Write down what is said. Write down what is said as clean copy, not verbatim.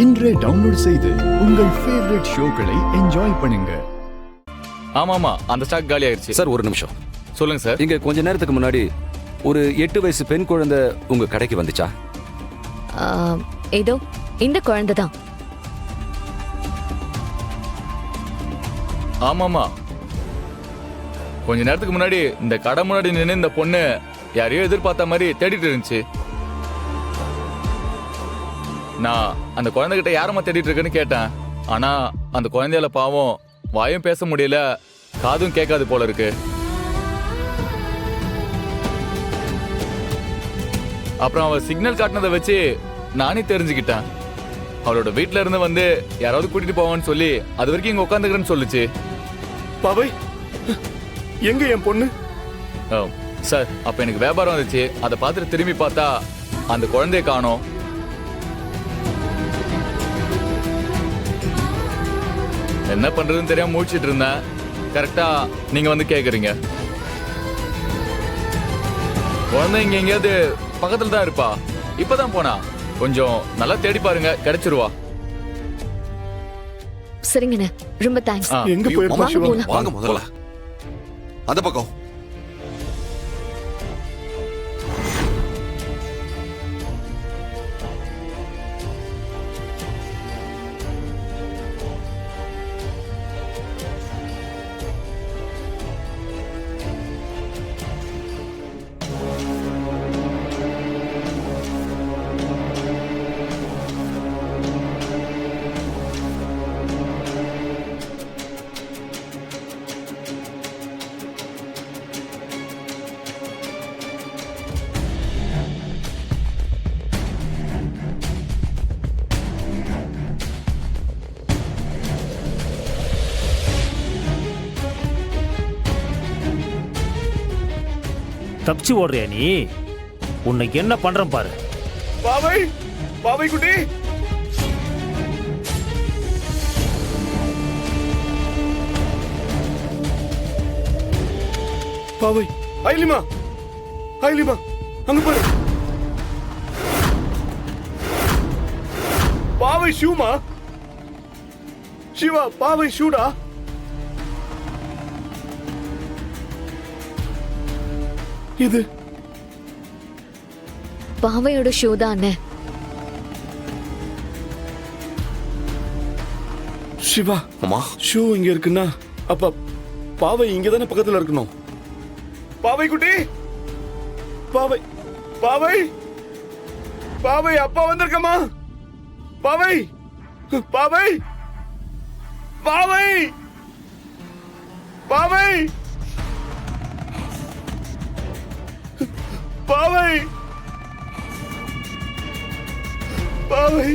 இன்றே டவுன்லோட் செய்து உங்கள் ஃபேவரட் ஷோக்களை என்ஜாய் பண்ணுங்க. ஆமாமா, அந்த ஸ்டாக் காலி ஆயிருச்சு. சார் ஒரு நிமிஷம் சொல்லுங்க சார். இங்க கொஞ்ச நேரத்துக்கு முன்னாடி ஒரு 8 வயசு பெண் குழந்தை உங்க கடைக்கு வந்துச்சா? ஏதோ இந்த குழந்தை தான். ஆமாமா, கொஞ்ச நேரத்துக்கு முன்னாடி இந்த கடை முன்னாடி நின்று இந்த பொண்ணு யாரையோ எதிர்பார்த்த மாதிரி தேடிட்டு இருந்துச்சு. நான் அந்த குழந்தைகிட்ட யாரம்மா தேடிட்டு இருக்குன்னு கேட்டேன். ஆனா அந்த குழந்தையால பாவம் வாயும் பேச முடியல, காதும் கேட்காது போல இருக்கு. அப்புறம் அவ சிக்னல் காட்டினதை வச்சு நானே தெரிஞ்சுக்கிட்டேன். அவளோட வீட்டுல இருந்து வந்து யாராவது கூட்டிட்டு போவான்னு சொல்லி அது வரைக்கும் இங்க உட்காந்துக்கிறேன்னு சொல்லுச்சு. பாவை, எங்க என் பொண்ணு? சார், அப்ப எனக்கு வியாபாரம் வந்துச்சு. அதை பார்த்துட்டு திரும்பி பார்த்தா அந்த குழந்தைய காணோம். என்ன பண்றதுன்னு தெரியாம முழிச்சிட்டு இருந்தேன். கரெக்டா நீங்க வந்து கேக்குறீங்க. குழந்தை இங்க எங்கேயாவது பக்கத்துல தான் இருப்பா. இப்பதான் போனா. கொஞ்சம் நல்லா தேடி பாருங்க, கிடைச்சிருவா. சரிங்கண்ணே, ரொம்ப தேங்க்ஸ். எங்க போயிருப்பா சிவா? வாங்க முதல்ல அந்த பக்கம். தப்பிச்சு ஓடுறியா நீ? உன்னை என்ன பண்றேன் பாரு. பாவை, பாவை குட்டி. பாவை, ஐலிமா, ஐலிமா, அங்க பாரு. பாவை ஷூமா? சிவா, பாவை ஷூடா? இது பாவையோட ஷூ தான் அண்ணே. சிவா, அம்மா, ஷூ இங்க இருக்குன்னா அப்ப பாவை இங்க தானே பக்கத்துல இருக்கணும். பாவை குட்டி, பாவை, பாவை, பாவை, அப்பா வந்திருக்கமா? பாவை, பாவை, பாவை, பாவை, பாவை, பாவை.